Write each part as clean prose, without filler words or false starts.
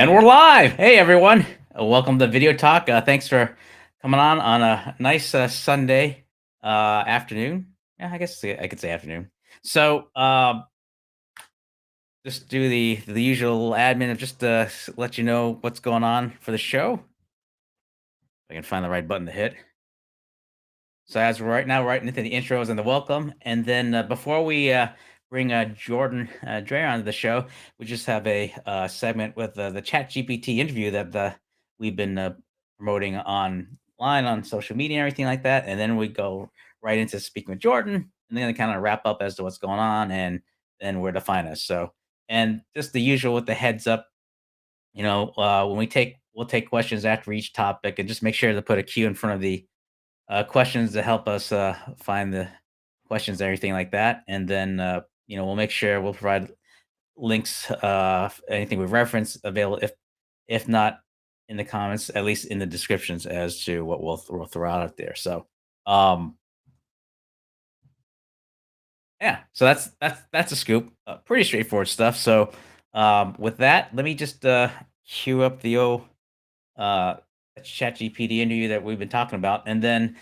And we're live. Hey, everyone. Welcome to Video Talk. Thanks for coming on a nice Sunday afternoon. Yeah, I guess I could say afternoon. So, just do the usual admin of just let you know what's going on for the show. If I can find the right button to hit. So as we're right now, right into the intros and the welcome, and then before we bring Jordan Drayer onto the show, we just have a segment with the ChatGPT interview that we've been promoting online on social media and everything like that, and then we go right into speaking with Jordan, and then kind of wrap up as to what's going on and then where to find us. So, and just the usual with the heads up, when we'll take questions after each topic, and just make sure to put a Q in front of the questions to help us find the questions, everything like that. And then, we'll make sure we'll provide links, anything we reference available. If not in the comments, at least in the descriptions as to what we'll throw out there. So, um, yeah, so that's a scoop. Pretty straightforward stuff. So, with that, let me just cue up the old uh, chat GPT interview that we've been talking about, and then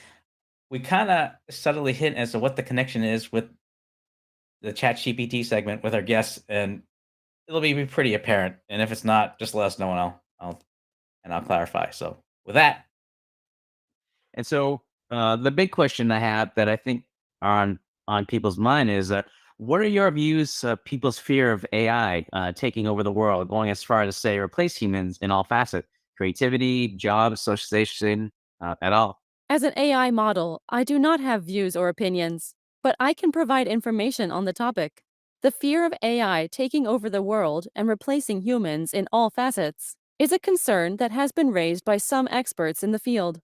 we kind of subtly hint as to what the connection is with the chat GPT segment with our guests, and it'll be pretty apparent. And if it's not, just let us know, and I'll clarify. So with that, And so the big question I have that I think are on people's mind is what are your views people's fear of AI taking over the world, going as far as to say replace humans in all facets, creativity, jobs, socialization, at all? As an AI model, I do not have views or opinions, but I can provide information on the topic. The fear of AI taking over the world and replacing humans in all facets is a concern that has been raised by some experts in the field.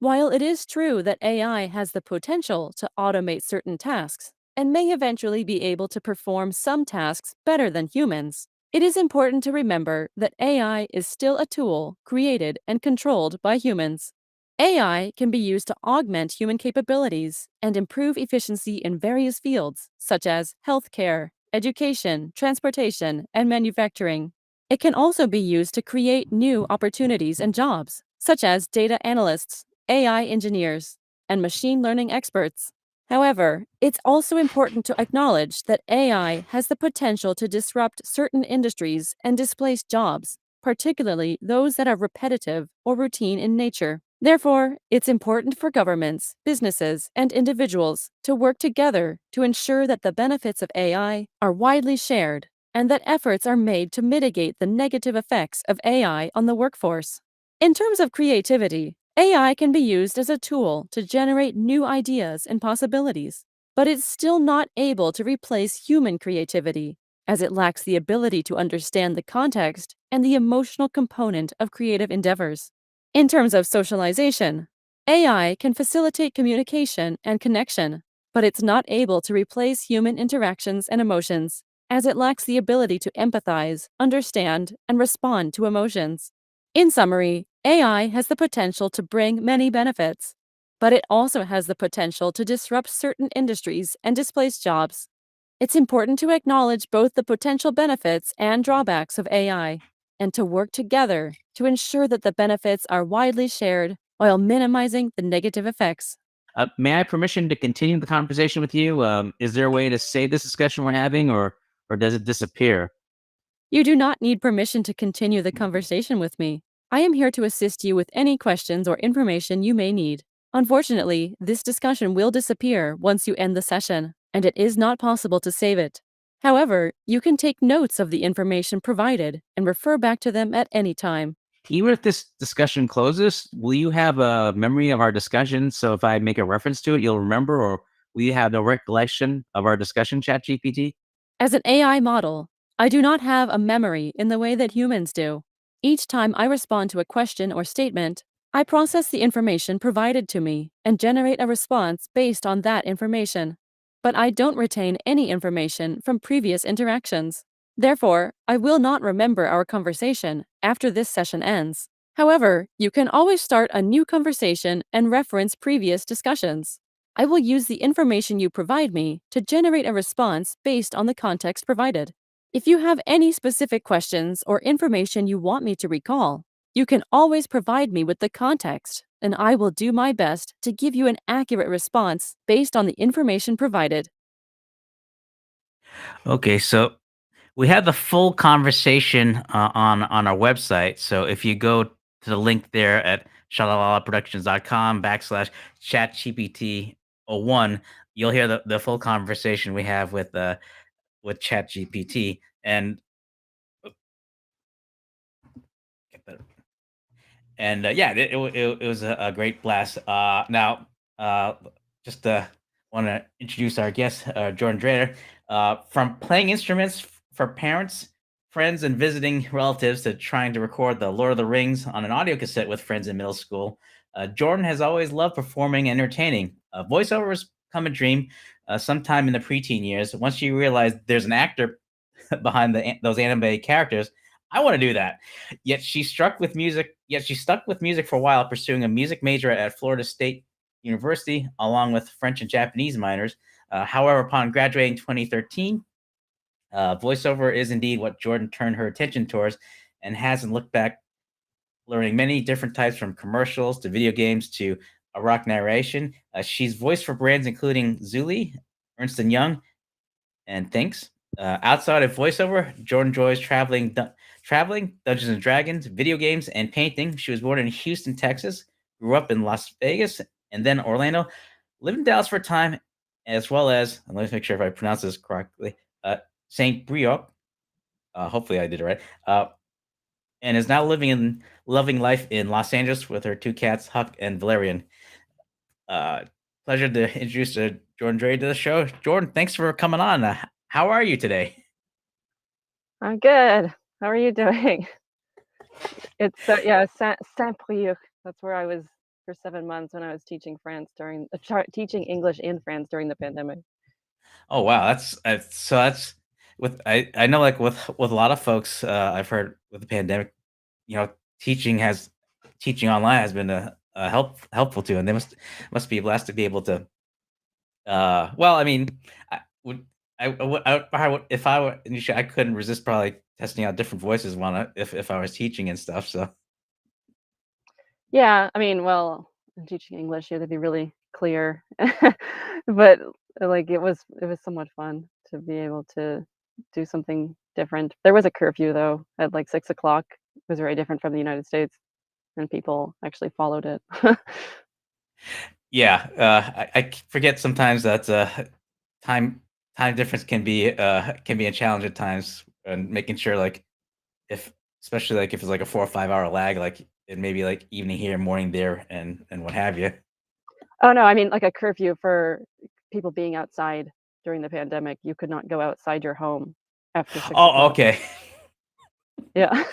While it is true that AI has the potential to automate certain tasks and may eventually be able to perform some tasks better than humans, it is important to remember that AI is still a tool created and controlled by humans. AI can be used to augment human capabilities and improve efficiency in various fields, such as healthcare, education, transportation, and manufacturing. It can also be used to create new opportunities and jobs, such as data analysts, AI engineers, and machine learning experts. However, it's also important to acknowledge that AI has the potential to disrupt certain industries and displace jobs, particularly those that are repetitive or routine in nature. Therefore, it's important for governments, businesses, and individuals to work together to ensure that the benefits of AI are widely shared and that efforts are made to mitigate the negative effects of AI on the workforce. In terms of creativity, AI can be used as a tool to generate new ideas and possibilities, but it's still not able to replace human creativity, as it lacks the ability to understand the context and the emotional component of creative endeavors. In terms of socialization, AI can facilitate communication and connection, but it's not able to replace human interactions and emotions, as it lacks the ability to empathize, understand, and respond to emotions. In summary, AI has the potential to bring many benefits, but it also has the potential to disrupt certain industries and displace jobs. It's important to acknowledge both the potential benefits and drawbacks of AI and to work together to ensure that the benefits are widely shared while minimizing the negative effects. May I have permission to continue the conversation with you? Is there a way to save this discussion we're having, or does it disappear? You do not need permission to continue the conversation with me. I am here to assist you with any questions or information you may need. Unfortunately, this discussion will disappear once you end the session, and it is not possible to save it. However, you can take notes of the information provided and refer back to them at any time. Even if this discussion closes, will you have a memory of our discussion? So if I make a reference to it, you'll remember, or will you have no recollection of our discussion, ChatGPT? As an AI model, I do not have a memory in the way that humans do. Each time I respond to a question or statement, I process the information provided to me and generate a response based on that information. But I don't retain any information from previous interactions. Therefore, I will not remember our conversation after this session ends. However, you can always start a new conversation and reference previous discussions. I will use the information you provide me to generate a response based on the context provided. If you have any specific questions or information you want me to recall, you can always provide me with the context, and I will do my best to give you an accurate response based on the information provided. Okay, so we have the full conversation on our website. So if you go to the link there at shalalalaproductions.com/chatgpt 01, you'll hear the full conversation we have with ChatGPT. And yeah, it was a great blast. Now, uh, just want to introduce our guest, Jordan Drayer. From playing instruments for parents, friends, and visiting relatives to trying to record the Lord of the Rings on an audio cassette with friends in middle school, Jordan has always loved performing and entertaining. Voiceover has come a dream sometime in the preteen years. Once you realize there's an actor behind those anime characters. I want to do that. Yet she stuck with music for a while, pursuing a music major at Florida State University, along with French and Japanese minors. However, upon graduating in 2013, voiceover is indeed what Jordan turned her attention towards, and hasn't looked back, learning many different types from commercials to video games to a rock narration. She's voiced for brands including Zuli, Ernst and Young, and thanks. Outside of voiceover, Jordan enjoys traveling, Dungeons and Dragons, video games, and painting. She was born in Houston, Texas, grew up in Las Vegas, and then Orlando. Lived in Dallas for a time, as well as, and let me make sure if I pronounce this correctly, Saint Brieuc. Hopefully, I did it right. And is now loving life in Los Angeles with her two cats, Huck and Valerian. Uh, Pleasure to introduce Jordan Dre to the show. Jordan, thanks for coming on. How are you today? I'm good. How are you doing? It's yeah, Saint-Brieuc. That's where I was for 7 months when I was teaching teaching English in France during the pandemic. Oh wow, that's with I know like with a lot of folks I've heard with the pandemic, you know, teaching online has been a helpful too, and they must be blessed to be able to. Well, I mean, I would if I were I couldn't resist probably testing out different voices one if I was teaching and stuff. So Yeah, I mean, well, in teaching English, you have to be really clear, but like it was somewhat fun to be able to do something different. There was a curfew though at like 6 o'clock. It was very different from the United States, and people actually followed it. yeah, I forget sometimes that time time difference can be a challenge at times, and making sure like if especially like if it's like a 4 or 5 hour lag, like it may be like evening here, morning there, and what have you. Oh, no, I mean, like a curfew for people being outside during the pandemic. You could not go outside your home after 6 Oh, o'clock. okay. Yeah.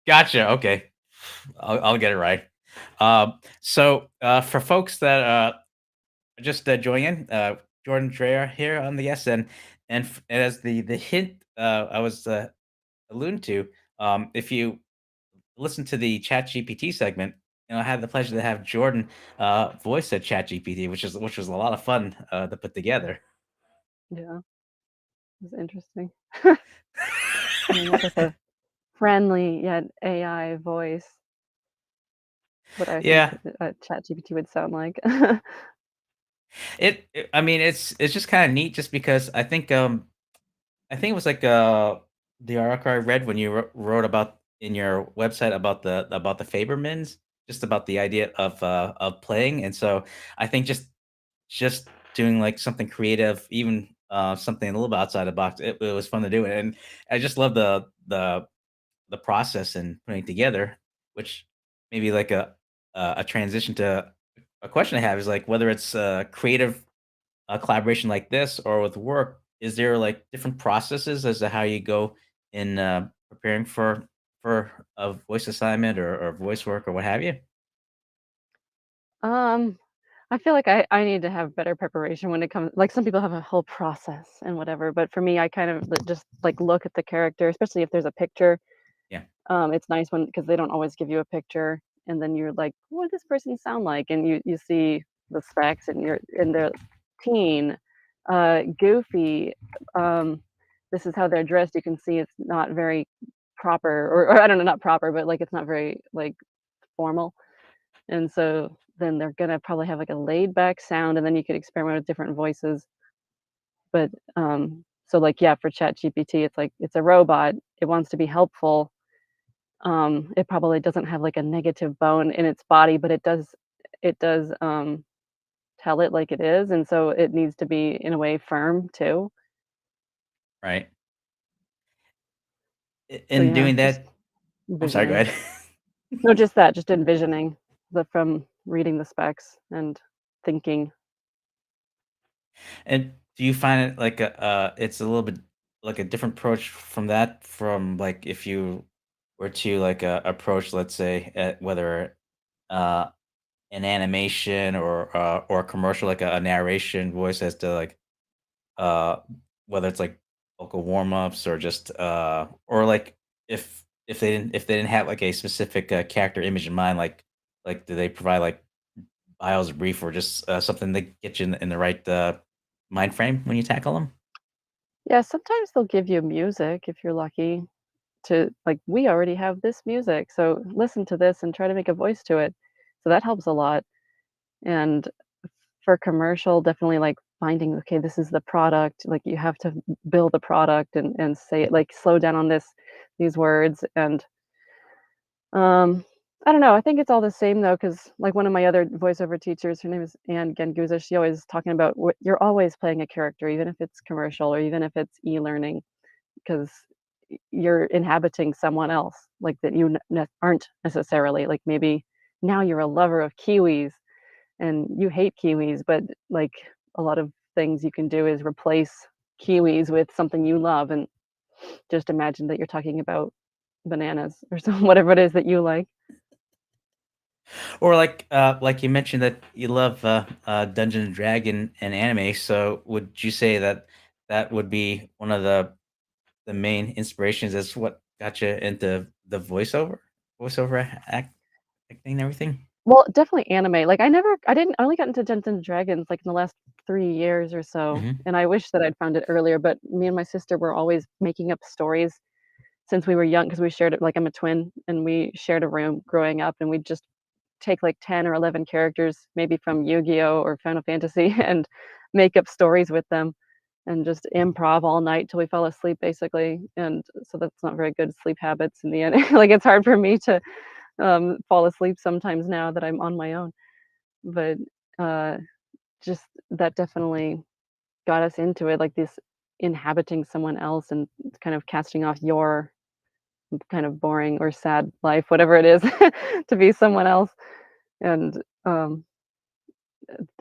Gotcha. Okay. I'll get it right. For folks that just joining in, Jordan Drayer here on the SN, and as the hint I was alluding to, if you listen to the Chat GPT segment, I had the pleasure to have Jordan voice at Chat GPT, which was a lot of fun to put together. Yeah, it's interesting. Coming up with a friendly yet AI voice, what I think Yeah, ChatGPT would sound like. I mean, it's just kind of neat, just because I think it was like the article I read when you wrote about in your website about the Fabermans, just about the idea of playing, and so I think just doing like something creative, even something a little bit outside the box, it was fun to do, and I just love the process and putting it together, which maybe like a transition to a question I have is like whether it's creative collaboration like this or with work, is there like different processes as to how you go in preparing for a voice assignment or voice work or what have you? Um, I feel like I need to have better preparation when it comes like some people have a whole process and whatever, but for me, I kind of just like look at the character, especially if there's a picture. Yeah. It's nice when because they don't always give you a picture, and then you're like, "What does this person sound like?" And you see the specs, and they're teen, goofy, um, this is how they're dressed, you can see it's not very proper, or I don't know, not proper, but, like, it's not very, like, formal, and so then they're gonna probably have, like, a laid back sound, and then you could experiment with different voices, but, so, like, yeah, for ChatGPT, it's like, it's a robot, it wants to be helpful, it probably doesn't have, like, a negative bone in its body, but it does tell it like it is, and so it needs to be, in a way, firm too. Right. So, In yeah, doing just that, I'm sorry, go envisioning. ahead. No, just that, just envisioning from reading the specs and thinking. And do you find it like it's a little bit like a different approach from that, from like if you were to like approach, let's say, whether uh, an animation or a commercial, like a narration voice as to like uh, whether it's like vocal warm ups or just or like if they didn't have like a specific character image in mind, like do they provide like bios brief or just something to get you in the right mind frame when you tackle them? Yeah, sometimes they'll give you music if you're lucky to like, "We already have this music, so listen to this and try to make a voice to it." So that helps a lot, and for commercial, definitely, like, finding, "Okay, this is the product," like, you have to build the product and say it, like, "Slow down on these words," and Um, I don't know, I think it's all the same though, because like, one of my other voiceover teachers, her name is Ann Genguza, she always talking about what you're always playing a character, even if it's commercial or even if it's e-learning, 'cause you're inhabiting someone else, like, that you aren't necessarily, like, maybe now you're a lover of kiwis and you hate kiwis, but, like, a lot of things you can do is replace kiwis with something you love, and just imagine that you're talking about bananas or some whatever it is that you like. Or like you mentioned that you love Dungeon and Dragon and anime, so would you say that that would be one of the main inspirations as what got you into the voiceover acting and everything? Well, definitely anime, like, I only got into Dungeons& and Dragons, like, in the last 3 years or so, Hmm. and I wish that I'd found it earlier, but me and my sister were always making up stories since we were young, because we shared it like, I'm a twin, and we shared a room growing up, and we'd just take, like, 10 or 11 characters, maybe from Yu-Gi-Oh! Or Final Fantasy, and make up stories with them, and just improv all night till we fell asleep, basically, and so that's not very good sleep habits in the end. Like, it's hard for me to, fall asleep sometimes now that I'm on my own, but, uh, just that definitely got us into it, like, this inhabiting someone else and kind of casting off your kind of boring or sad life, whatever it is, to be someone else, and,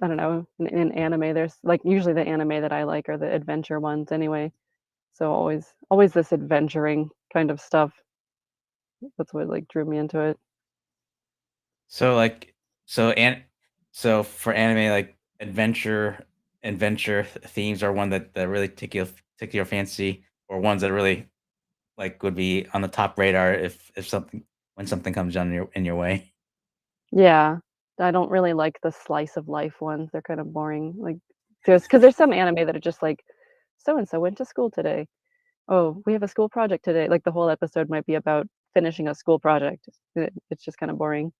I don't know, in anime, there's like, usually the anime that I like are the adventure ones anyway, so always this adventuring kind of stuff. That's what, like, drew me into it. So like so and so for anime, like adventure themes are one that really take your fancy, or ones that really like would be on the top radar if something when something comes down in your way. Yeah, I don't really like the slice of life ones, they're kind of boring, like, there's some anime that are just like, "So and so went to school today. Oh, we have a school project today," like, the whole episode might be about finishing a school project. It's just kinda boring.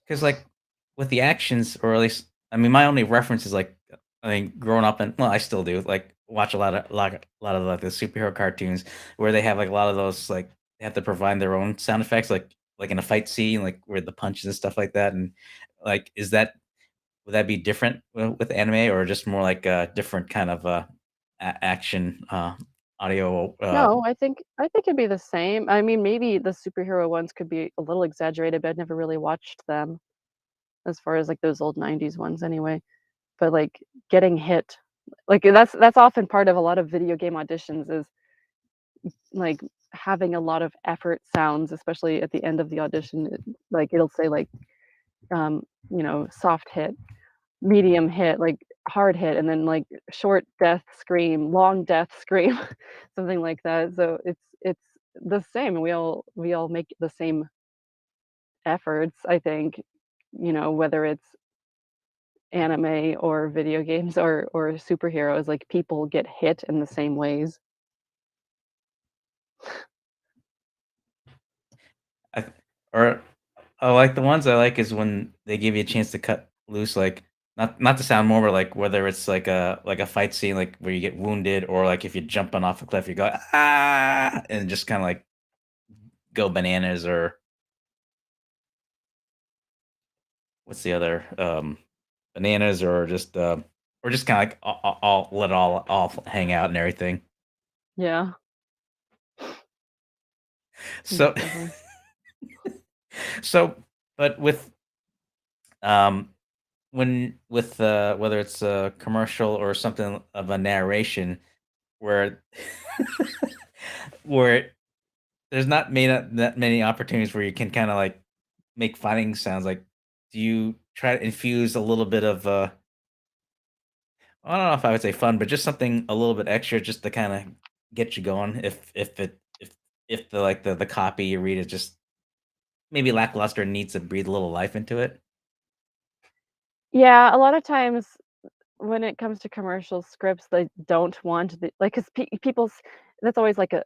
Because like with the actions, or at least I mean, my only reference is like I mean, growing up and well, I still do like watch a lot of like the superhero cartoons where they have like a lot of those like they have to provide their own sound effects, like in a fight scene, like where the punches and stuff like that. And like, is that would that be different with anime, or just more like a different kind of action audio? No, I think it'd be the same. I mean, maybe the superhero ones could be a little exaggerated, but I'd never really watched them as far as, like, those old '90s ones anyway. But, like, getting hit, like, that's often part of a lot of video game auditions is, like, having a lot of effort sounds, especially at the end of the audition. Like, it'll say, like, um, soft hit, medium hit, like, hard hit, and then, like, short death scream, long death scream, something like that. So it's the same. We all make the same efforts, I think, whether it's anime or video games or superheroes, like, people get hit in the same ways. Or the ones I like is when they give you a chance to cut loose, like not to sound more, but like whether it's like a fight scene, like where you get wounded, or like if you're jumping off a cliff, you go ah, and just kind of like go bananas, or what's the other bananas, or just kind of like all let it all hang out and everything. Yeah, So most definitely. so, but with um with whether it's a commercial or something of a narration where where there's not that many opportunities where you can kind of like make fighting sounds, like do you try to infuse a little bit of I don't know if I would say fun, but just something a little bit extra just to kind of get you going, if the like the copy you read is just maybe lackluster and needs to breathe a little life into it. Yeah, a lot of times when it comes to commercial scripts, they don't want the like, 'cause people's that's always like a,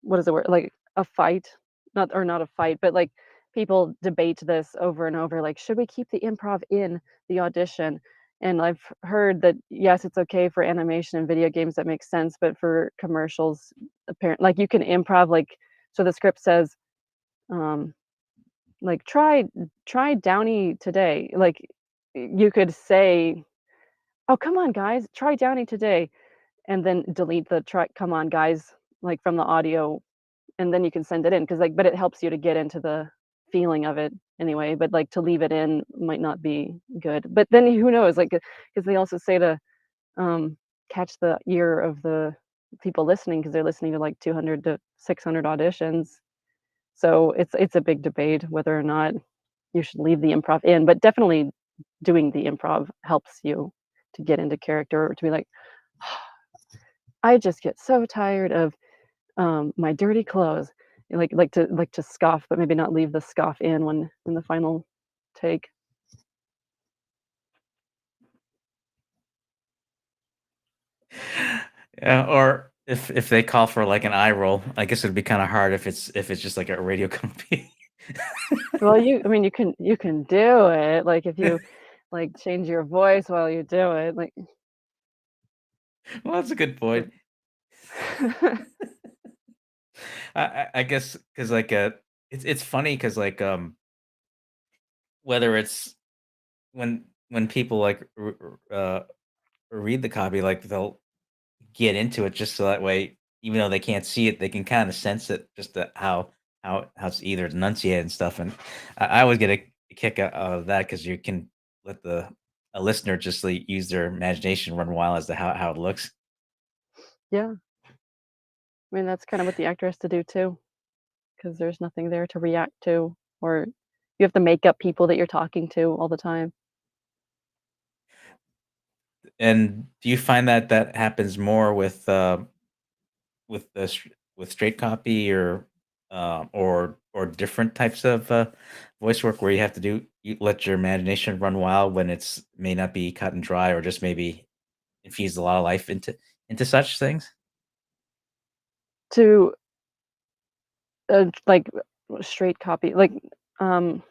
what is the word? Like, a fight? Not a fight, but, like, people debate this over and over, like, "Should we keep the improv in the audition?" And I've heard that, yes, it's okay for animation and video games, that makes sense, but for commercials, apparent like, you can improv, like so the script says, um, like, "Try Downy today." Like, you could say, "Oh, come on, guys, try Downy today," and then delete the try "come on, guys," like, from the audio, and then you can send it in because, like but it helps you to get into the feeling of it anyway, but, like, to leave it in might not be good. But then who knows, like, because they also say to, um, catch the ear of the people listening because 'cause they're listening to, like, 200 to 600 auditions. So it's a big debate whether or not you should leave the improv in, but definitely doing the improv helps you to get into character, or to be like, I just get so tired of, my dirty clothes. Like to scoff, but maybe not leave the scoff in when in the final take. Yeah, or if they call for like an eye roll, I guess it'd be kind of hard if it's just like a radio company. Well, I mean, you can do it, like, if you, like, change your voice while you do it, like Well, that's a good point. but I guess because like it's funny because like whether it's when people like read the copy, like they'll get into it just so that way, even though they can't see it, they can kind of sense it, just how it's either enunciated and stuff. And I always get a kick out of that because you can let the a listener just like use their imagination, run wild as to how it looks. Yeah, I mean, that's kinda what the actor has to do too, because there's nothing there to react to, or you have to make up people that you're talking to all the time. And do you find that that happens more with with straight copy, or different types of voice work where you have to you let your imagination run wild when it's may not be cut and dry, or just maybe infuse a lot of life into such things? To, like, straight copy like, um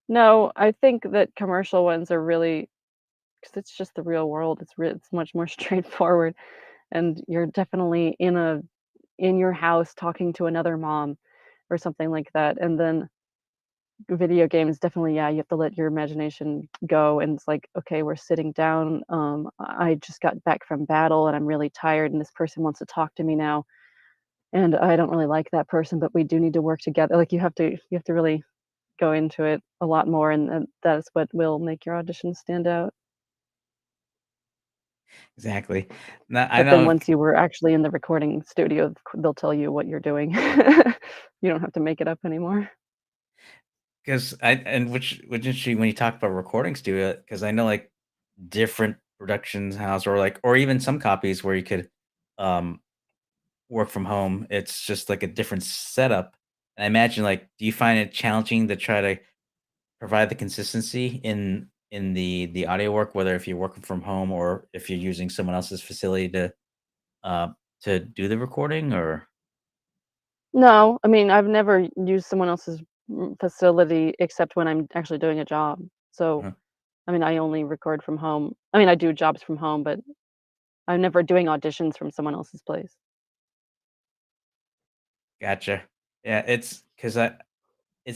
no, I think that commercial ones are really, because it's just the real world, it's much more straightforward, and you're definitely in your house talking to another mom or something like that, and then video games, definitely, yeah, you have to let your imagination go, and it's like, "Okay, we're sitting down, I just got back from battle, and I'm really tired, and this person wants to talk to me now, and I don't really like that person, but we do need to work together." Like, you have to really go into it a lot more, and that is what will make your audition stand out. Exactly. Now, I But then know once you were actually in the recording studio, they'll tell you what you're doing. You don't have to make it up anymore. because I and which interesting when you talk about recording studio, because I know like different productions house, or like or even some copies where you could um work from home. It's just like a different setup. And I imagine, like, do you find it challenging to try to provide the consistency in the audio work, whether if you're working from home or if you're using someone else's facility uh to do the recording, or No, I mean, I've never used someone else's facility except when I'm actually doing a job. So, Uh-huh. I mean, I only record from home. I mean, I do jobs from home, but I'm never doing auditions from someone else's place. Gotcha. Yeah, it's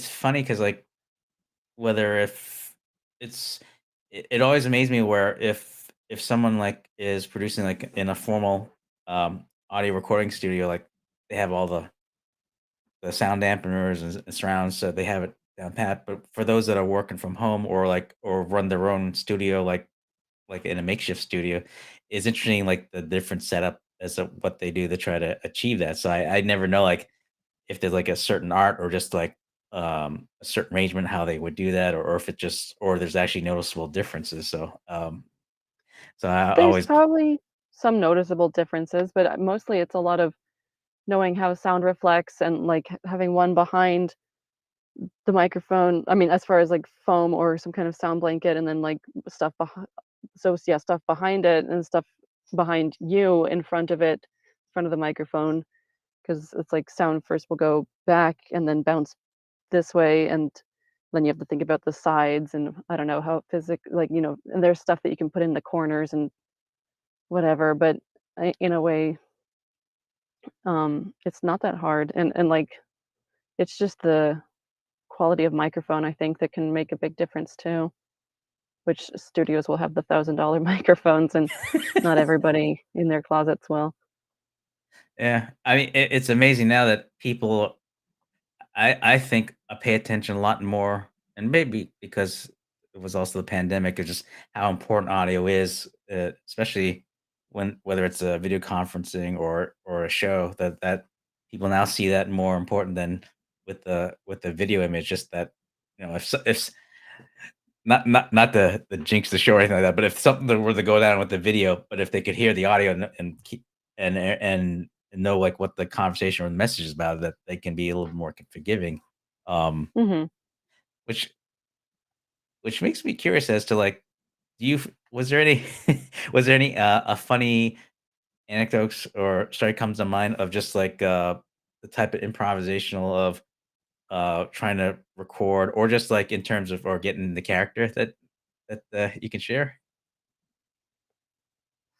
funny because like whether if it's it always amazed me where if someone like is producing like in a formal audio recording studio, like they have all the sound dampeners and surrounds, so they have it down pat. But for those that are working from home or like or run their own studio, like in a makeshift studio, is interesting. Like the different setup as to what they do to try to achieve that. So I never know like if there's like a certain art or just like a certain arrangement how they would do that, or if it just or there's actually noticeable differences. So I There's always probably some noticeable differences, but mostly it's a lot of knowing how sound reflects and like having one behind the microphone. I mean, as far as like foam or some kind of sound blanket, and then like stuff behind. So yeah, stuff behind it and stuff behind you in front of it, front of the microphone, because it's like sound first will go back and then bounce this way, and then you have to think about the sides, and I don't know how like, and there's stuff that you can put in the corners and whatever, but in a way, it's not that hard, and like it's just the quality of microphone I think that can make a big difference too. Which studios will have the $1,000 microphones, and not everybody in their closets will. yeah. I mean, it's amazing now that people I think I pay attention a lot more, and maybe because it was also the pandemic, of just how important audio is, especially when whether it's a video conferencing or a show that people now see that more important than with the video image. Just that if not the jinx the show or anything like that, but if something that were to go down with the video, but if they could hear the audio and keep and know like what the conversation or the message is about, that they can be a little more forgiving. Um, Mhm. which which makes me curious as to like, was there any was there any a funny anecdotes or story comes to mind of just like the type of improvisational of trying to record or just like in terms of or getting the character that you can share?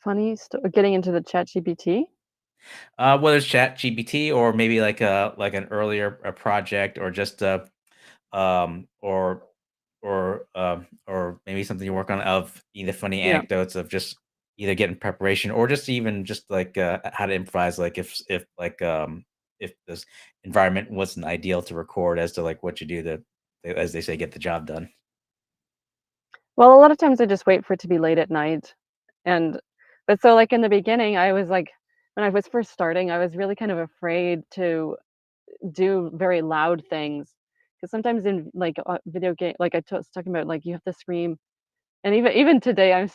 Funny getting into the ChatGPT? Whether it's ChatGPT or maybe like an earlier project or just um or or maybe something you work on of either funny Yeah. anecdotes of just either getting preparation or just even just like how to improvise like if this environment wasn't ideal to record as to like what you do to as they say get the job done. Well, a lot of times I just wait for it to be late at night, and but so, like, in the beginning, I was, like when I was first starting, I was really kind of afraid to do very loud things, because sometimes in, like, video game like I was talking about, like, you have to scream. And even today, I'm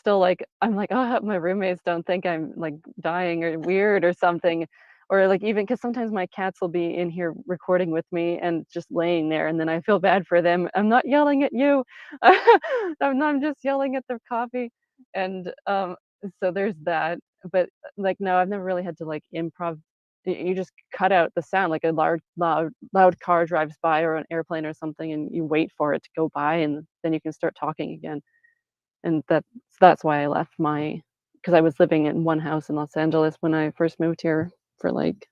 like, "Oh, I hope my roommates don't think I'm, like, dying or weird or something." Or, like, even because sometimes my cats will be in here recording with me and just laying there, and then I feel bad for them. "I'm not yelling at you. I'm just yelling at their coffee." And, so there's that. But, like, no, I've never really had to, like, improv. You just cut out the sound, like a loud car drives by or an airplane or something, and you wait for it to go by, and then you can start talking again. And that's why I left my because I was living in one house in Los Angeles when I first moved here for, like,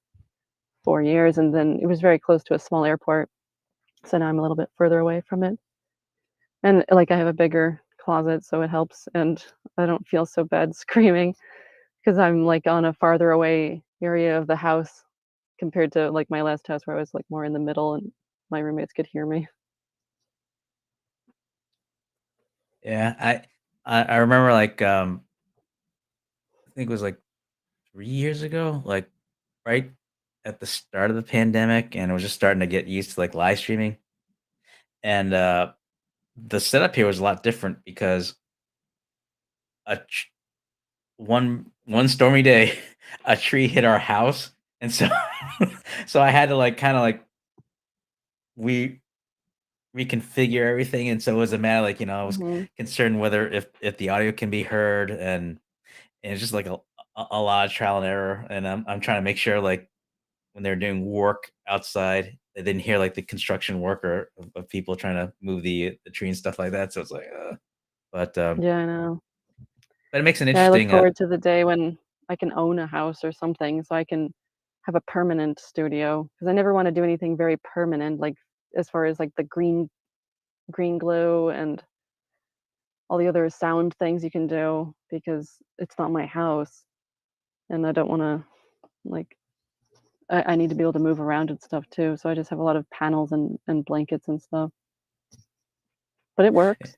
4 years, and then it was very close to a small airport, so now I'm a little bit further away from it. And, like, I have a bigger closet, so it helps, and I don't feel so bad screaming because 'cause I'm, like, on a farther away area of the house compared to, like, my last house where I was, like, more in the middle and my roommates could hear me. Yeah, I remember like I think it was like 3 years ago, like right at the start of the pandemic, and I was just starting to get used to like live streaming. And the setup here was a lot different because a tr- one stormy day, a tree hit our house, and so so I had to like kind of like we reconfigure everything, and so it was a matter like I was Mhm. concerned whether if the audio can be heard, and it's just like a lot of trial and error, and I'm trying to make sure like when they're doing work outside, they didn't hear like the construction worker of people trying to move the tree and stuff like that. So it's like, but Yeah, I know. but it makes an Yeah, I look interesting. forward to the day when I can own a house or something so I can have a permanent studio because I never wanna do anything very permanent, like, as far as, like, the green glue and all the other sound things you can do because it's not my house, and I don't wanna, like I need to be able to move around and stuff too, so I just have a lot of panels and blankets and stuff, but it works.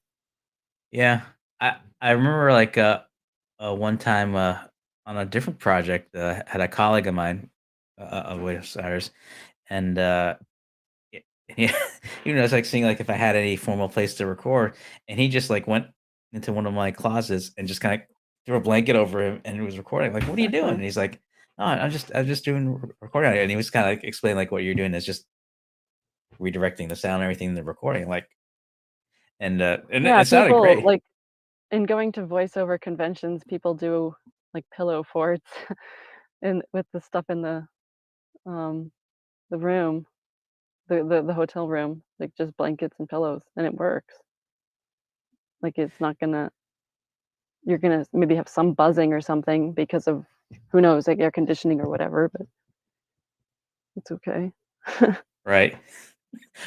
Yeah, I remember like one time on a different project, had a colleague of mine, of Buenos Aires, and y- yeah, even though it's like seeing like if I had any formal place to record, and he just like went into one of my closets and just kind of threw a blanket over him and was recording. Like, what are you doing? And Exactly. he's like, "Oh, I'm just doing recording." And he was kind of like explaining like what you're doing is just redirecting the sound and everything in the recording, like, and Yeah, it sounded people, great, like in going to voiceover conventions, people do, like, pillow forts and with the stuff in um, the room, the hotel room, like, just blankets and pillows, and it works. Like, it's not gonna you're gonna maybe have some buzzing or something because of who knows, like, air conditioning or whatever, but it's okay. right?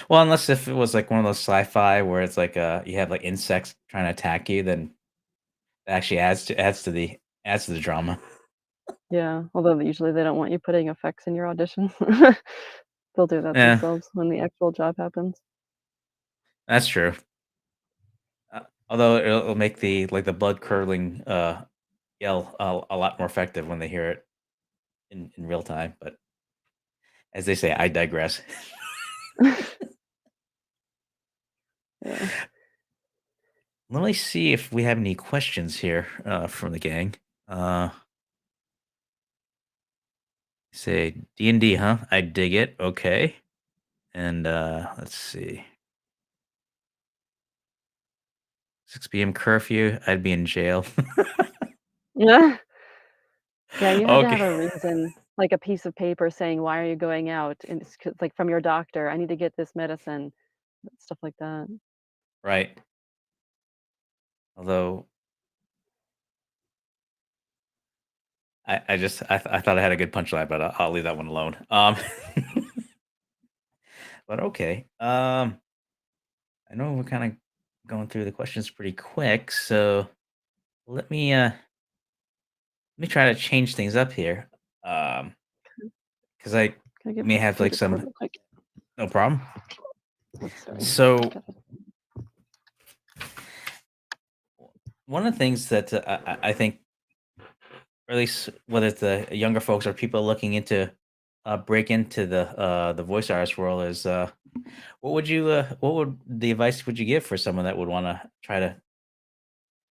Well, unless if it was like one of those sci-fi where it's like you have like insects trying to attack you, then it actually adds to the drama. Yeah, although usually they don't want you putting effects in your auditions. They'll do that Yeah, themselves when the actual job happens. that's true. Although it'll make the like the blood curdling yell a lot more effective when they hear it in real time. But as they say, I digress. Yeah. Let me see if we have any questions here from the gang. Uh, say D&D, huh? I dig it. Okay. And let's see. 6 p.m. curfew. I'd be in jail. Yeah. Yeah, you had to Okay. have a reason, like a piece of paper saying, "Why are you going out?" And it's like from your doctor, "I need to get this medicine," stuff like that. Right. Although I thought I had a good punchline, but I'll leave that one alone. But okay. I know we're kind of going through the questions pretty quick, so let me uh let me try to change things up here. Because I Can I get may my have like computer cord some real quick? no problem. Oops, sorry. So Got it. one of the things that I think, or at least whether it's the younger folks or people looking into break into the voice artist world is what would the advice would you give for someone that would want to try to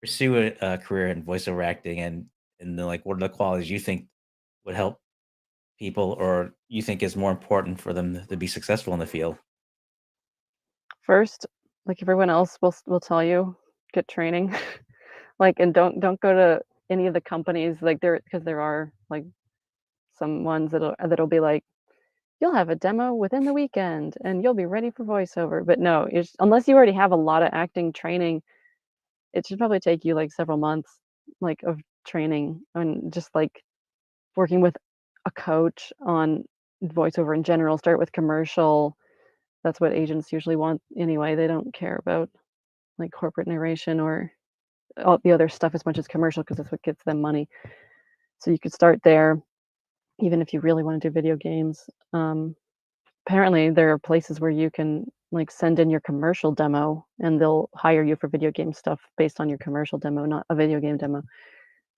pursue a career in voiceover acting, and then like what are the qualities you think would help people or you think is more important for them to be successful in the field? First, like everyone else will tell you, get training. Like, and don't go to any of the companies, like, there because there are, like, some ones that'll be like, "You'll have a demo within the weekend, and you'll be ready for voiceover." But no, it's unless you already have a lot of acting training, it should probably take you, like, several months, like, of training and just, like, working with a coach on voiceover in general. Start with commercial. That's what agents usually want anyway. They don't care about, like, corporate narration or all the other stuff as much as commercial because that's what gets them money. So you could start there, even if you really wanna do video games. Apparently, there are places where you can, like, send in your commercial demo, and they'll hire you for video game stuff based on your commercial demo, not a video game demo.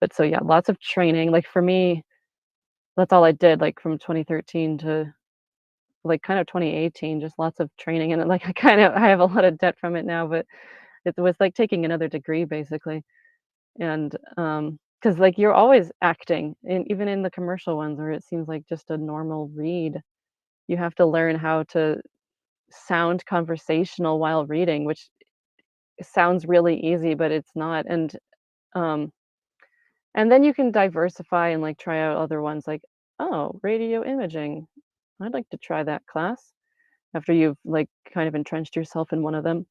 But so, yeah, lots of training. Like, for me, that's all I did, like, from 2013 to, like, kind of 2018, just lots of training, and, like, I have a lot of debt from it now, but it was like taking another degree, basically. And, because like, you're always acting, and even in the commercial ones where it seems like just a normal read, you have to learn how to sound conversational while reading, which sounds really easy, but it's not. Um, and then you can diversify and like try out other ones like, oh, radio imaging. I'd like to try that class after you've like kind of entrenched yourself in one of them.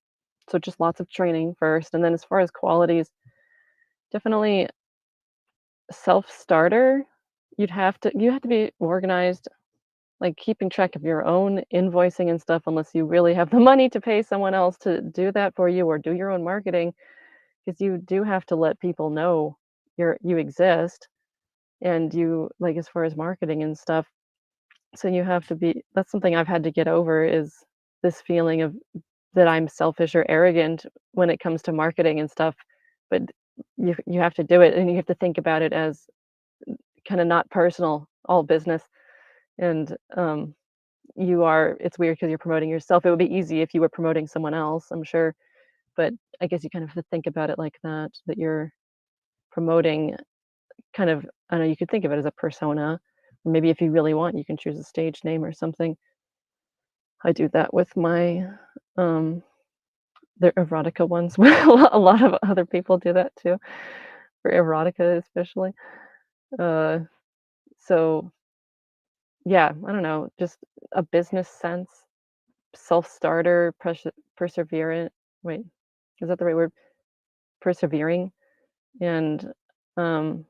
So just lots of training first. And then as far as qualities, definitely self-starter. You have to be organized, like keeping track of your own invoicing and stuff unless you really have the money to pay someone else to do that for you or do your own marketing, because you do have to let people know you exist and you like as far as marketing and stuff. So you have to be that's something I've had to get over is this feeling of that I'm selfish or arrogant when it comes to marketing and stuff. But you have to do it and you have to think about it as kind of not personal, all business. And it's weird because you're promoting yourself. It would be easy if you were promoting someone else, I'm sure. But I guess you kind of have to think about it like that, that you're promoting kind of, I don't know, you could think of it as a persona. Or maybe if you really want, you can choose a stage name or something. I do that with my um the erotica ones. A lot of other people do that too, for erotica especially. Uh so yeah, I don't know, just a business sense, self-starter, perseverant. Wait, is that the right word? Persevering and um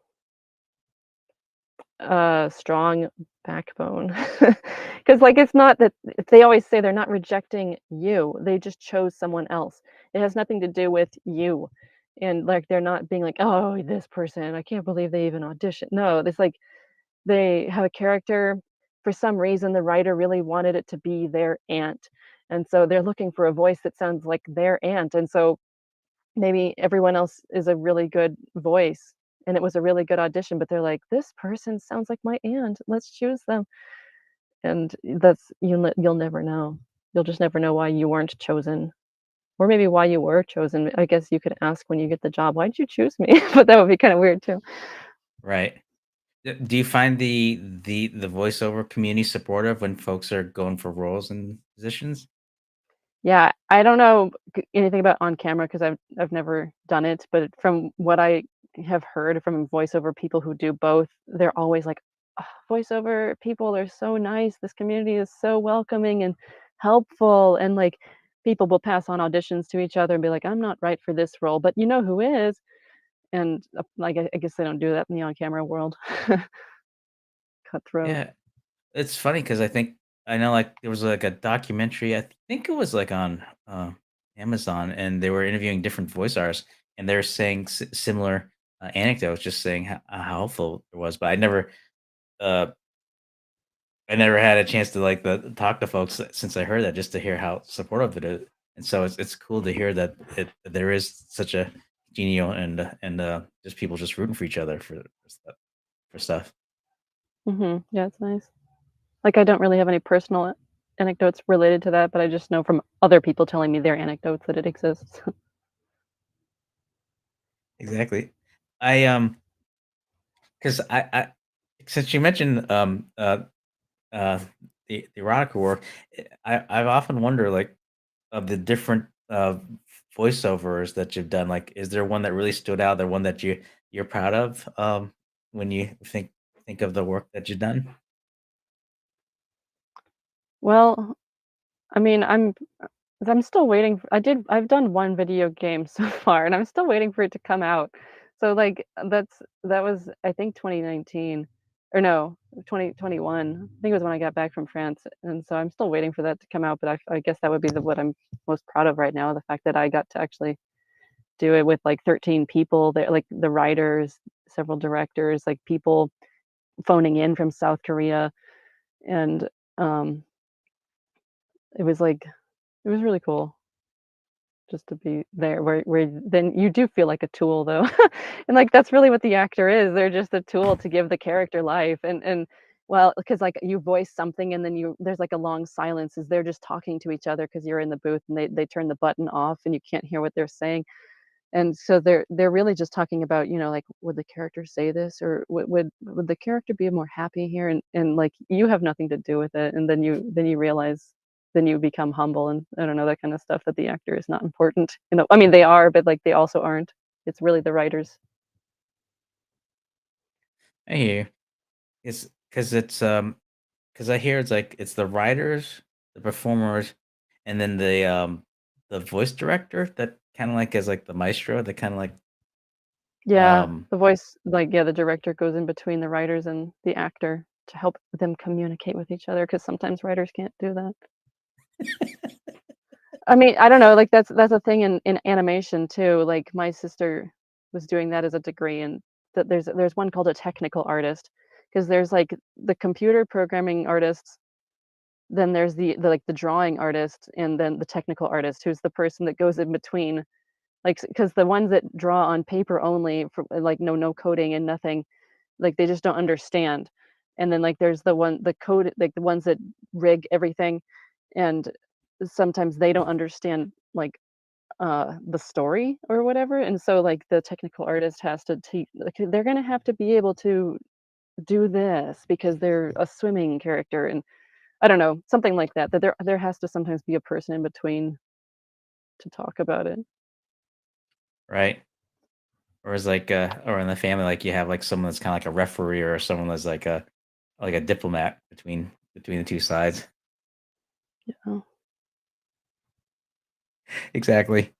strong backbone. Because like, it's not that they always say they're not rejecting you, they just chose someone else. It has nothing to do with you, and, like, they're not being like, "Oh, this person, I can't believe they even auditioned." No, it's like they have a character, for some reason, the writer really wanted it to be their aunt, and so they're looking for a voice that sounds like their aunt, and so maybe everyone else is a really good voice, and it was a really good audition, but they're like, "This person sounds like my aunt, let's choose them." And that's you'll never know. You'll just never know why you weren't chosen, or maybe why you were chosen. I guess you could ask when you get the job, "Why'd you choose me?" But that would be kinda weird too. Right. Do you find the voiceover community supportive when folks are going for roles and positions? Yeah, I don't know anything about on camera because I've never done it, but from what I have heard from voiceover people who do both, they're always like, "Ah, voiceover people are so nice. This community is so welcoming and helpful." And like people will pass on auditions to each other and be like, "I'm not right for this role, but you know who is." And like I guess they don't do that in the on camera world. Cutthroat. Yeah. It's funny because I know, like, there was, like, a documentary, I think it was, like, on, Amazon, and they were interviewing different voice artists, and they're saying similar, anecdotes, just saying how helpful it was, but uh, I never had a chance to, like, talk to folks since I heard that, just to hear how supportive it is, and so it's cool to hear that there is such a genial and just people just rooting for each other for stuff. Yeah, it's nice. Like, I don't really have any personal anecdotes related to that, but I just know from other people telling me their anecdotes that it exists. Exactly. I, 'cause I since you mentioned, uh, the erotica work, I've often wondered, like, of the different, voiceovers that you've done, like, is there one that really stood out, the one that you're proud of, when you think of the work that you've done? Well, I mean, I'm still waiting f I've done 1 video game so far, and I'm still waiting for it to come out. So, like, that was, I think, 2019 or no, 2021. I think it was when I got back from France, and so I'm still waiting for that to come out, but I guess that would be what I'm most proud of right now, the fact that I got to actually do it with, like, 13 people there, like, the writers, several directors, like, people phoning in from South Korea, and, um, it was, like it was really cool just to be there where then you do feel like a tool, though, and, like, that's really what the actor is, they're just a tool to give the character life, and well, because like, you voice something and then there's, like, a long silence as they're just talking to each other because 'cause you're in the booth and they turn the button off and you can't hear what they're saying. And so they're really just talking about, like, would the character say this or would the character be more happy here? And like you have nothing to do with it. And then you realize then you become humble and I don't know, that kind of stuff that the actor is not important. I mean they are, but like they also aren't. It's really the writers. I hear you. It's 'cause it's, because I hear it's like it's the writers, the performers, and then the voice director that kind of like is like the maestro that kind of like Yeah, um the voice like, yeah, the director goes in between the writers and the actor to help them communicate with each other because sometimes writers can't do that. I mean, I don't know, like, that's a thing in animation too, like, my sister was doing that as a degree, and that there's one called a technical artist, because there's, like, the computer programming artists, then there's like, the drawing artist, and then the technical artist, who's the person that goes in between, like, because the ones that draw on paper only for, like, no coding and nothing, like, they just don't understand, and then, like, there's the code, like, the ones that rig everything, and sometimes they don't understand, like, the story or whatever, and so, like, the technical artist has to teach, like, they're gonna have to be able to do this because they're a swimming character, and I don't know, something like that, that there has to sometimes be a person in between to talk about it. right. Or is like or in the family like you have like someone that's kind of like a referee or someone that's like a diplomat between the two sides. Yeah. Exactly.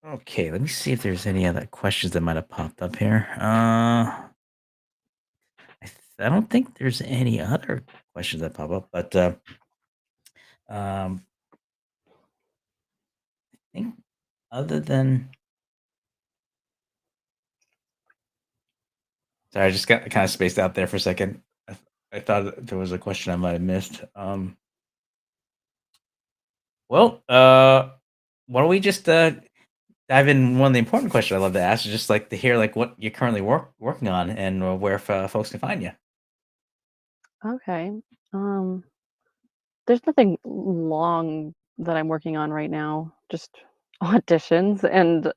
Okay, let me see if there's any other questions that might have popped up here. I don't think there's any other questions that pop up, but um, I think other than sorry, I just got kind of spaced out there for a second. I thought there was a question I might have missed. Well, why don't we just dive in? One of the important questions I love to ask is just like to hear like what you're currently working on and where folks can find you. Okay. Um, there's nothing long that I'm working on right now, just auditions, and,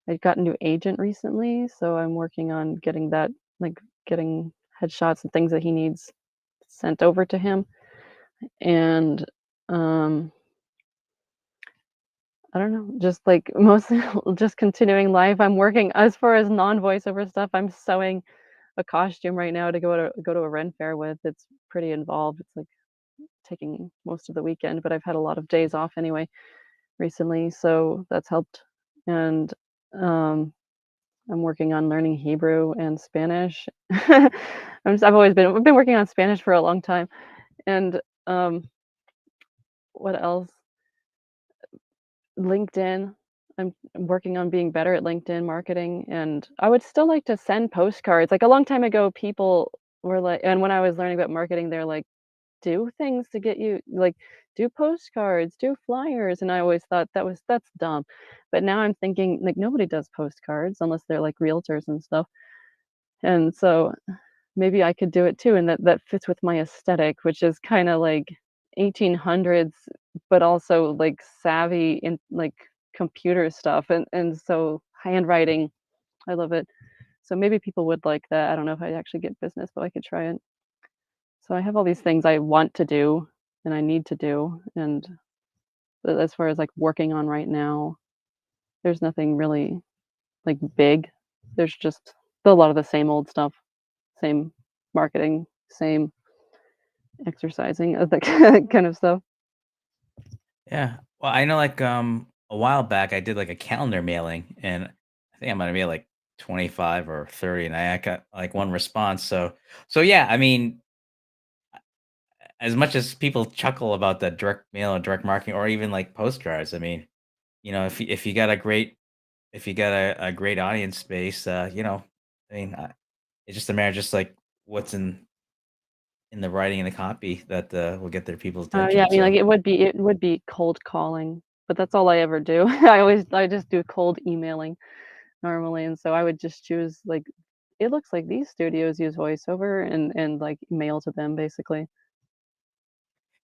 I got a new agent recently, so I'm working on getting that, like, getting headshots and things that he needs sent over to him, and, um, I don't know, just, like, mostly just continuing life. I'm working as far as non-voiceover stuff, I'm sewing a costume right now to go to a Ren fair with. It's pretty involved. It's, like, taking most of the weekend, but I've had a lot of days off anyway recently, so that's helped, and, um I'm working on learning Hebrew and Spanish. I've been working on Spanish for a long time, and, what else? LinkedIn. I'm working on being better at LinkedIn marketing, and I would still like to send postcards. Like, a long time ago, people were like, and when I was learning about marketing, they're like, "Do things to get you," like, "Do postcards, do flyers," and I always thought that's dumb. But now I'm thinking, like, nobody does postcards unless they're, like, realtors and stuff, and so maybe I could do it too, and that fits with my aesthetic, which is kinda like 1800s, but also, like, savvy in, like, computer stuff, and so handwriting, I love it. So maybe people would like that. I don't know if I'd actually get business, but I could try it. So I have all these things I want to do and I need to do, and as far as, like, working on right now, there's nothing really, like, big. There's just a lot of the same old stuff, same marketing, same exercising, that kind of stuff. Yeah. Well, I know like a while back I did like a calendar mailing and I think I might have made like 25 or 30 and I got like one response. So yeah, I mean, as much as people chuckle about the direct mail and direct marketing or even like postcards, I mean, if you got a great if you got a great audience base, I mean, it's just a matter of just like what's in the writing and the copy that will get their people's Yeah, attention. I mean, like, So it would be cold calling, but that's all I ever do. I just do cold emailing normally, and so I would just choose, like, it looks like these studios use Voiceover, and, like, mail to them basically.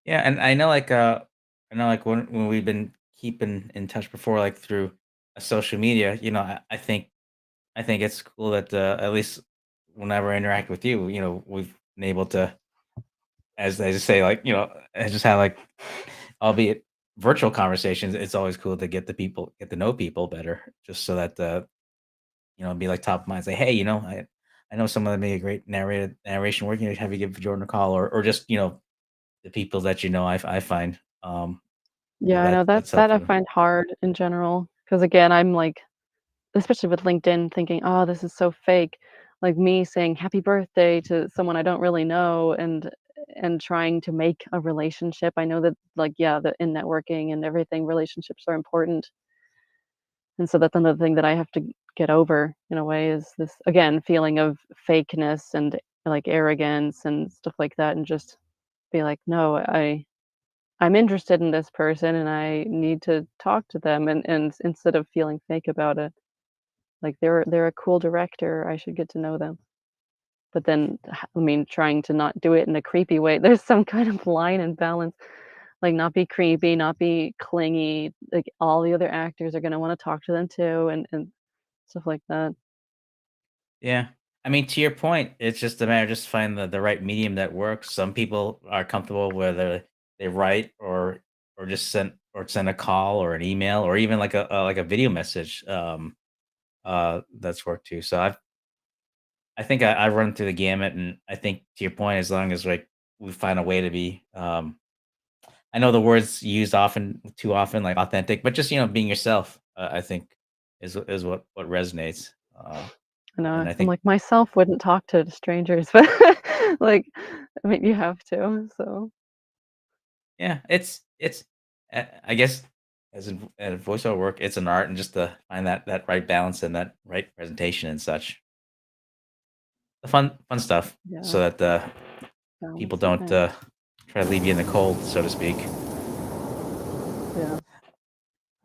yeah, and I know like when we've been keeping in touch before, like through social media, I think it's cool that at least whenever I interact with you, we've been able to, as they just say, like I just have like, albeit virtual conversations. It's always cool to get to know people better, just so that be like top of mind. Say, hey, I I know some of them make a great narration work. Have you give Jordan a call, or just the people that I find Yeah, I know that's that I helpful. find hard in general because again, I'm like especially with LinkedIn thinking, "Oh, this is so fake." Like me saying happy birthday to someone I don't really know and trying to make a relationship. I know that like yeah, the in networking and everything, relationships are important. And so that's another thing that I have to get over in a way is this again feeling of fakeness and like arrogance and stuff like that and just be like, "No, I'm interested in this person and I need to talk to them and instead of feeling fake about it. Like they're a cool director, I should get to know them. But then I mean trying to not do it in a creepy way. There's some kind of line and balance. Like not be creepy, not be clingy. Like all the other actors are gonna want to talk to them too and stuff like that. Yeah. I mean, to your point, it's just a matter of just finding the right medium that works. Some people are comfortable whether they write or just send a call or an email or even like a video message. That's worked too. So I think I run through the gamut, and I think to your point, as long as like we find a way to be, I know the words used often too often, like authentic, but just being yourself, I think is what resonates. I know. And I I'm think like myself wouldn't talk to strangers, but like I mean you have to. So Yeah, it's I guess as in voiceover work, it's an art and just to find that right balance and that right presentation and such. The fun stuff yeah, so that people balance is don't nice. try to leave you in the cold, so to speak. Yeah,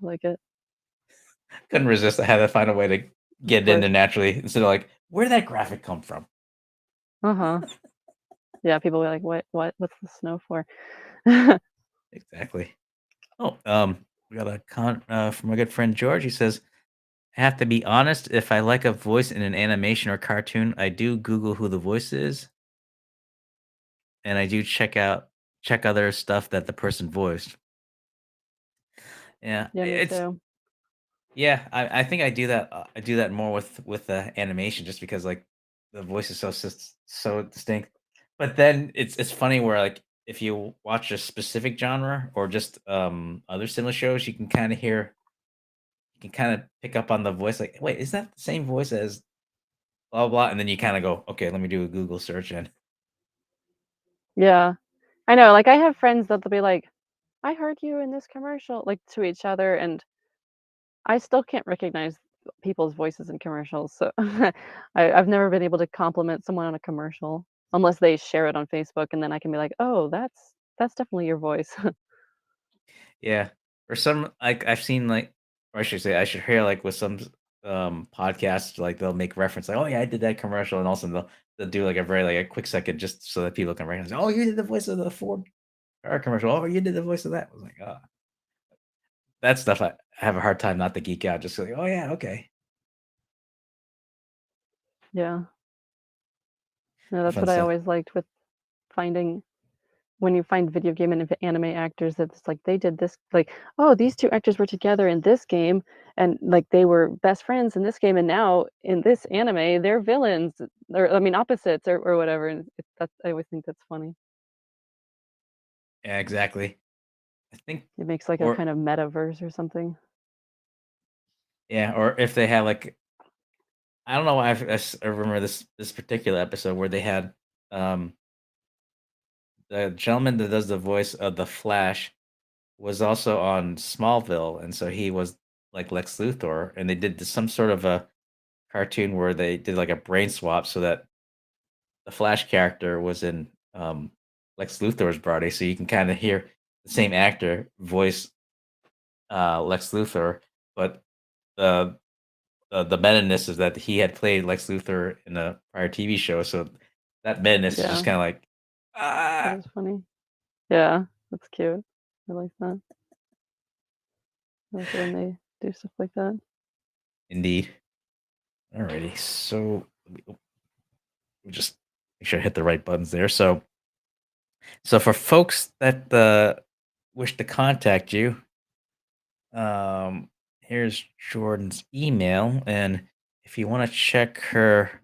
I like it. Couldn't resist. I had to find a way to Of get it in course. there naturally instead of like, where did that graphic come from? Uh-huh. Yeah, people be like, What's the snow for?" Exactly. Oh, we got a from my good friend George. He says, I have to be honest, if I like a voice in an animation or cartoon, I do Google who the voice is, and I do check other stuff that the person voiced. Yeah, Yeah, me it's too. yeah. I think I do that. I do that more with the animation, just because like the voice is so distinct. But then it's funny where like if you watch a specific genre or just other similar shows, you can kind of pick up on the voice. Like, wait, is that the same voice as blah blah? And then you kind of go, okay, let me do a Google search and Yeah. I know, like, I have friends that they'll be like, "I heard you in this commercial," like, to each other, and I still can't recognize people's voices in commercials, so I've never been able to compliment someone on a commercial unless they share it on Facebook, and then I can be like, "Oh, that's definitely your voice." yeah. Or some like I've seen like, or I should say, I should hear like with some podcasts, like they'll make reference like, oh yeah, I did that commercial, and also they'll do like a very like a quick second just so that people can recognize. Oh, you did the voice of the Ford car commercial. Oh, you did the voice of that. I was like, oh, that stuff I have a hard time not to geek out. Just like, oh yeah, okay, Yeah. No, that's fun what I stuff. always liked with finding when you find video game and anime actors that's like they did this like, "Oh, these 2 actors were together in this game, and, like, they were best friends in this game, and now in this anime, they're villains," or I mean, opposites or whatever, and that's I always think that's funny. Yeah, exactly. I think, It makes, like, a or kind of metaverse or something. yeah, or if they had like, I don't know why I remember this particular episode where they had um the gentleman that does the voice of the Flash was also on Smallville, and so he was like Lex Luthor, and they did some sort of a cartoon where they did like a brain swap so that the Flash character was in Lex Luthor's body, so you can kind of hear the same actor voice Lex Luthor, but the the meta-ness is that he had played Lex Luthor in a prior TV show, so that meta-ness is just Yeah, kind of like that ah, is funny. Yeah, that's cute. I like that. I like it when they do stuff like that. indeed. Alrighty, so we just make sure I hit the right buttons there. So for folks that wish to contact you, here's Jordan's email, and if you want to check her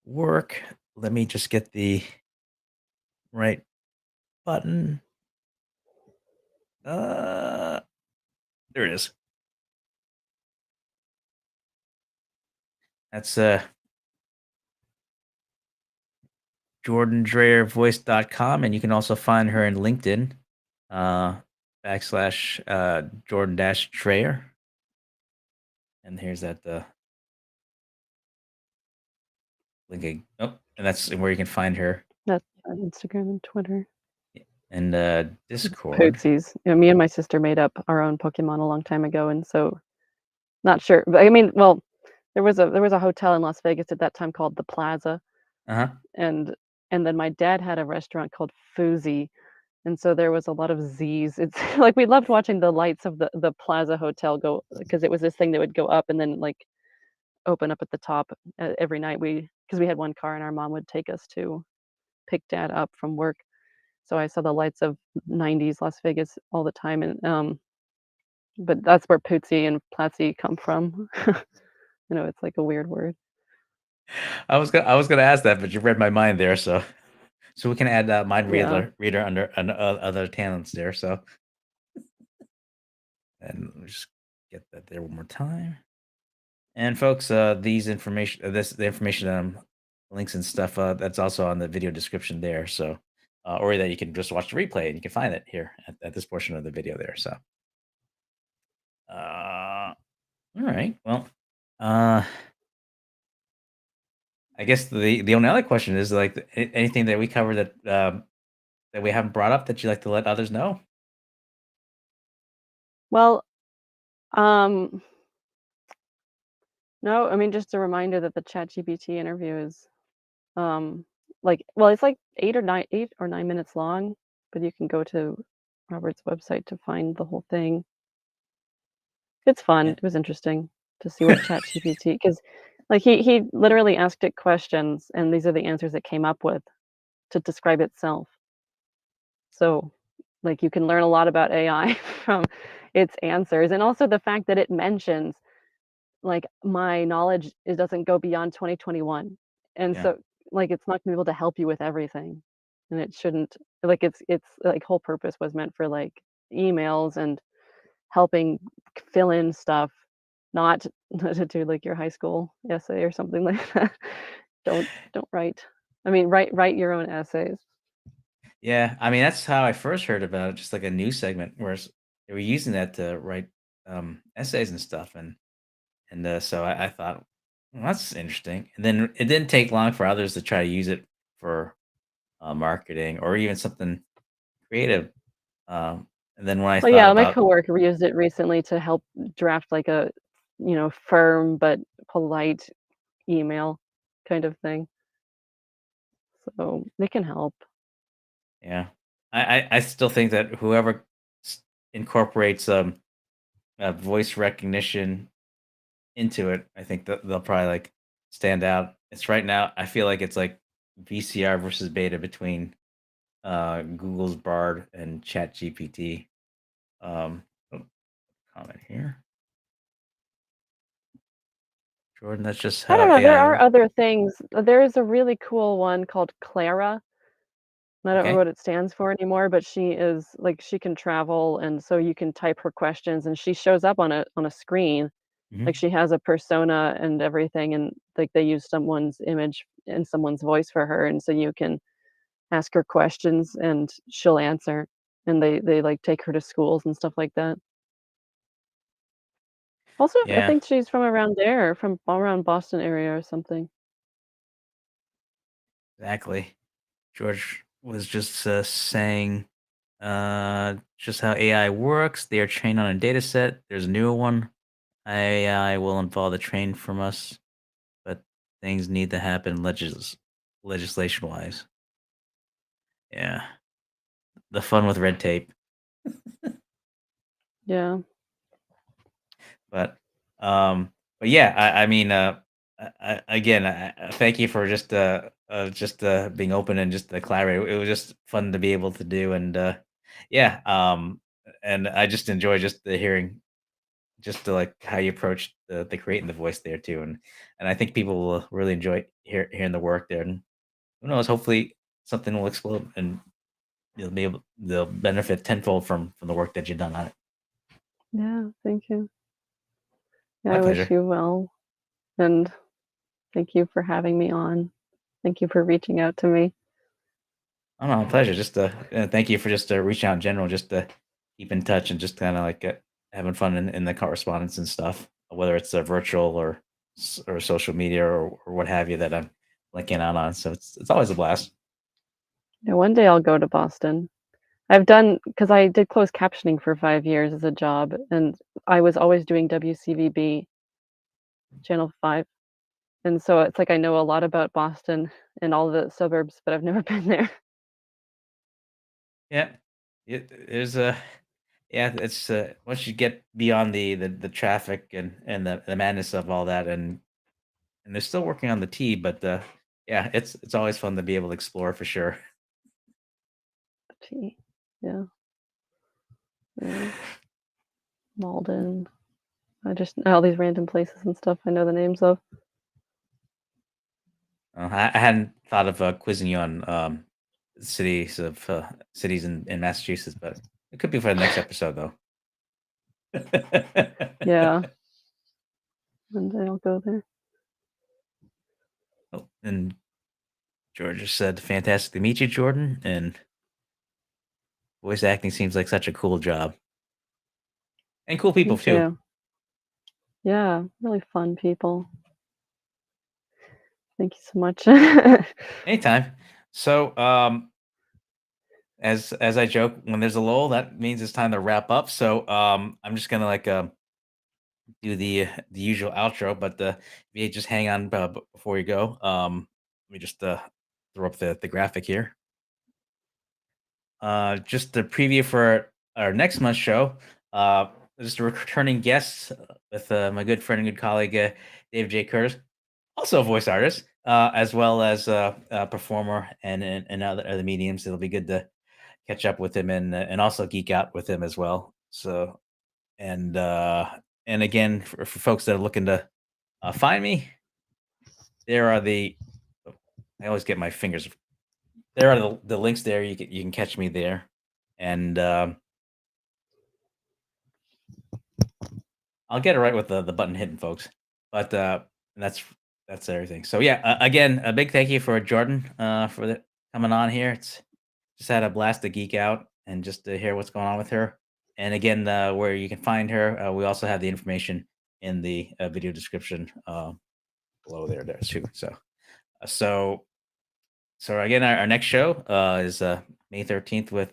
work. Let me just get the right button. There it is. That's jordandrayervoice.com, and you can also find her in LinkedIn, backslash Jordan dash Drayer. And here's that link. Oh, and that's where you can find her. That's on Instagram and Twitter. And Discord. Puzies. You know, me and my sister made up our own Pokemon a long time ago, and so not sure. But I mean, well, there was a hotel in Las Vegas at that time called the Plaza, Uh-huh. and then my dad had a restaurant called Foozy, and so there was a lot of Z's. It's like we loved watching the lights of the Plaza Hotel go because it was this thing that would go up and then like open up at the top every night. Because we had one car and our mom would take us to pick dad up from work. So I saw the lights of 90s Las Vegas all the time, and but that's where Pootsie and Platzi come from. You know, it's like a weird word. I was gonna ask that, but you read my mind there, so we can add mind Yeah. reader under other talents there. So, and let me just get that there one more time. And folks, the information, links and stuff, that's also on the video description there. So, or that you can just watch the replay and you can find it here at this portion of the video there. So, all right. Well, I guess the only other question is like anything that we cover that we haven't brought up that you'd like to let others know. Well, um, no, I mean just a reminder that the ChatGPT interview is it's like 8 or 9 minutes long, but you can go to Robert's website to find the whole thing. It's fun. Yeah. It was interesting to see what ChatGPT because like he literally asked it questions and these are the answers it came up with to describe itself. So like you can learn a lot about AI from its answers and also the fact that it mentions like my knowledge it doesn't go beyond 2021. And Yeah. so like it's not gonna be able to help you with everything. And it shouldn't like it's like whole purpose was meant for like emails and helping fill in stuff, not to do like your high school essay or something like that. Don't write. I mean, write your own essays. Yeah, I mean, that's how I first heard about it, just like a news segment where they were using that to write essays and stuff, and so I thought, well, that's interesting. And then it didn't take long for others to try to use it for marketing or even something creative. And then when I Well, thought yeah, my about, coworker used it recently to help draft like a, firm but polite email kind of thing. So they can help. yeah, I still think that whoever incorporates voice recognition into it, I think that they'll probably like stand out. It's right now. I feel like it's like VCR versus beta between Google's Bard and ChatGPT. Oh, comment here, Jordan. That's just I don't how know, there AI are works. other things. There is a really cool one called Clara. I don't remember Okay. what it stands for anymore, but she is like she can travel and so you can type her questions and she shows up on a screen. Like Hmm. she has a persona and everything and like they use someone's image and someone's voice for her and so you can ask her questions and she'll answer. And they like take her to schools and stuff like that. Also, I Yeah, think she's from around there, from around Boston area or something. exactly. George was just saying just how AI works. They are trained on a data set. There's a newer one. AI will involve the train from us, but things need to happen legislation wise. Yeah, the fun with red tape. Yeah. But but yeah, I mean, again, thank you for just being open and just collaborate. It was just fun to be able to do, and yeah, and I just enjoy just the hearing just to like how you approach the creating the voice there too, and I think people will really enjoy hearing the work there. And who knows? Hopefully, something will explode, and they'll benefit tenfold from the work that you've done on it. Yeah, thank you. Yeah, My I wish pleasure. you well, and thank you for having me on. Thank you for reaching out to me. Oh no, my pleasure. Just thank you for just reaching out in general, just to keep in touch and just kind of like having fun in the correspondence and stuff, whether it's virtual or social media or what have you that I'm linking out on. So it's always a blast. Yeah, one day I'll go to Boston. I've done because I did closed captioning for 5 years as a job, and I was always doing WCVB, Channel 5, and so it's like I know a lot about Boston and all the suburbs, but I've never been there. Yeah, there's a yeah. It's once you get beyond the traffic and the madness of all that, and they're still working on the T, but yeah, it's always fun to be able to explore for sure. Gee, yeah, yeah, Malden. I just all these random places and stuff I know the names of. I hadn't thought of quizzing you on cities in Massachusetts, but it could be for the next episode though. Yeah, one day I'll go there. Oh, and Georgia said, "Fantastic to meet you, Jordan." And voice acting seems like such a cool job, and cool Me people too. too. Yeah, really fun people. Thank you so much. Anytime. So, as I joke, when there's a lull, that means it's time to wrap up. So, I'm just gonna like do the usual outro, but if you just hang on before you go, let me just throw up the graphic here. Just the preview for our next month's show. Uh, just a returning guest with my good friend and good colleague Dave J. Curtis, also a voice artist, as well as a performer and other mediums. It'll be good to catch up with him and also geek out with him as well. So and and again for folks that are looking to find me, there are the oh, I always get my fingers. There are the links there. You can catch me there, and I'll get it right with the button hidden, folks. But that's that's everything. So yeah, again, a big thank you for Jordan for coming on here. It's just had a blast to geek out and just to hear what's going on with her. And again, where you can find her, we also have the information in the video description below there too. Uh, so so again, our next show is May 13th with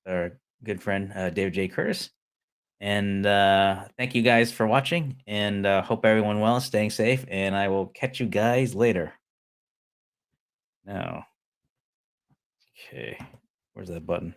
our good friend David J. Curtis. And thank you guys for watching. And hope everyone well, staying safe. And I will catch you guys later. Now, okay, where's that button?